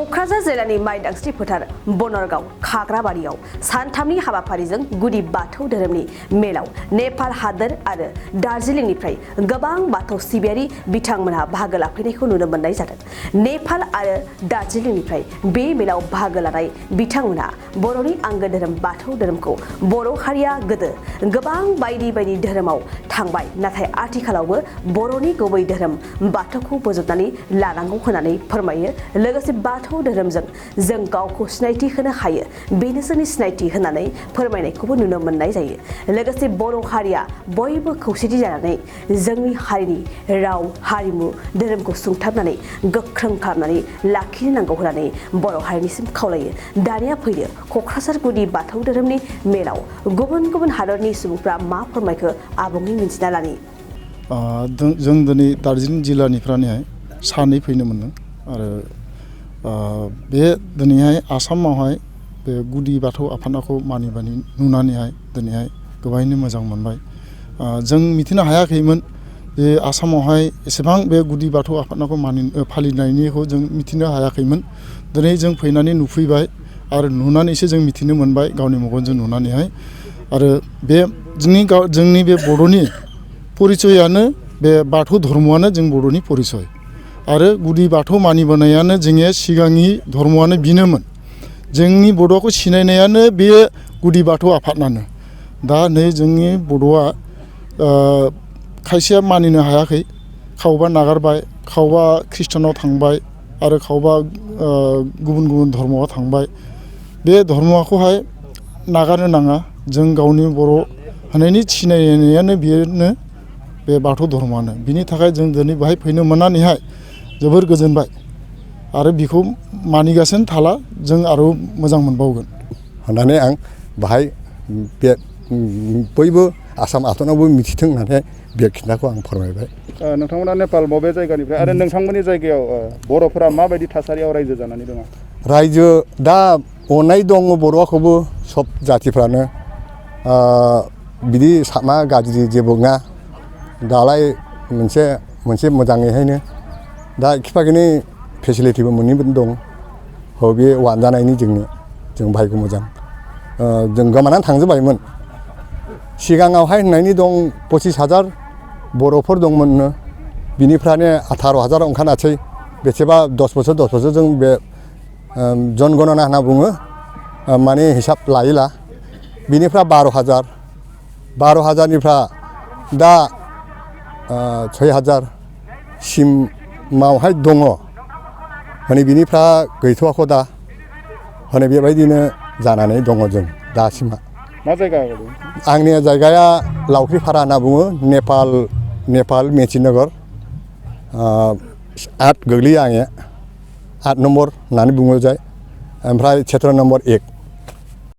क'क्राझार जिल्लानि माइदांस्रि फोथार बनरगाव खाग्राबारियाव सानथामनि हाबाफारिजों गुदि बाथौ धोरोमनि मेलाव नेपाल हादोर आरो दार्जिलिंनिफ्राय गोबां बाथौ सिबियारि बिथांमोनहा बाहागो लाफैनायखौ नुनो मोननाय जादों। नेपाल आरो दार्जिलिंनिफ्राय बे मेलाव बाहागो लानाय बिथांमोनहा बर'नि आंगो धोरोम बाथौ धोरोमखौ बर' हारिया गोदो गोबां बायदि बायदि धोरोमाव थांबाय, नाथाय आथिखालावबो बर'नि गुबै धोरोम बाथौखौ बोजबनानै लानांगौ होननानै फोरमायो। लोगोसे बाथौ धोरोमजों जों गावखौ सिनायथि होनो हायो, बेनो जोंनि सिनायथि होननानै फोरमायनायखौबो नुनो मोननाय जायो। लोगोसे बर' हारिया बयबो खौसेथि जानानै जोंनि हारिनि राव हारिमु धोरोमखौ सुंथाबनानै गोख्रों खालामनानै लाखिनो नांगौ होननानै बर' हारिनिसिम खावलायो। दानिया फैयो क'क्राझार गुदि बाथौ धोरोमनि मेलाव गुबुन गुबुन हादरनि सुबुंफ्रा मा फोरमायखो आबुङै मिन्थिना लानि। जों दिनै दार्जिलिं जिल्लानिफ्रायहाय सानै फैनो मोनदों आरो बे दिनैहाय आसामावहाय बे गुदि बाथौ आफादखौ मानिबानि नुनानैहाय दिनैहाय गोबाङैनो मोजां मोनबाय। जों मिथिनो हायाखैमोन जे आसामावहाय एसेबां बे गुदि बाथौ आफादखौ फालिनायनिखौ जों मिथिनो हायाखैमोन। दिनै जों फैनानै नुफैबाय आरो नुनानैसो जों मिथिनो मोनबाय गावनि मेगनजों नुनानैहाय। आरो बे जोंनि बे बर'नि परिचयानो बे बाथौ धर्मआनो जों बर'नि परिचय आरो गुदि बाथौ मानिबोनायानो जोंनि सिगांनि धर्मआनो बेनोमोन। जोंनि बर'खौ सिनायनायानो बे गुदि बाथौ आफादानो। दा नै जोंनि बर'आ खायसेया मानिनो हायाखै, खावबा नागारबाय, खावबा ख्रिस्टानाव थांबाय आरो खावबा गुबुन गुबुन धर्मआव थांबाय। बे धर्मखौहाय नागारनो नाङा। जों गावनि बर' होननायनि सिनायनायानो बेनो बे बाथौ धर्मआनो। बिनि थाखाय जों दिनै बेहाय फैनो मोननानैहाय जोबोर गोजोनबाय आरो बिखौ मानिगासिनो थाला जों आरो मोजां मोनबावगोन होननानै आं बाहाय बे बयबो आसाम आथोनावबो मिथिथों होननानै बे खिन्थाखौ आं फोरमायबाय। नोंथांमोना नेपाल बबे जायगानिफ्राय आरो नोंथांमोननि जायगायाव बर'फोरा माबायदि थासारियाव रायजो जानानै दङ? रायजो दा अननाय दङ बर'खौबो सब जातिफ्रानो बिदि सामा गाज्रि जेबो नङा। दालाय मोनसे मोजाङैहायनो दा खिफाखिनि फेसिलिटिबो मोननैबो दं। बे वानजानायनि जों भाग्य मोजां। जों गोमानानै थांजोबबायमोन। सिगाङावहाय होननायनि दं 25,000 बर'फोर दंमोननो, बिनिफ्रायनो 18,000 ओंखारासै। बेसेबा 10 बोसोर जों बे जनगणना होनना बुङो, माने हिसाब लायोला। बिनिफ्राय 12,000निफ्राय दा 6,000 सिमावहाय दङ। माने बिनिफ्राय गैथ'वाखै दा। माने बेबायदिनो जानानै दङ जों दासिमा। मा जायगा? आंनि जायगाया लावख्रिफारा होनना बुङो, नेपाल मेचिनगर 8 गोग्लैयो आङो। 8 नम्बर होननानै बुङो जाय। ओमफ्राय क्षेत्र नम्बर 1।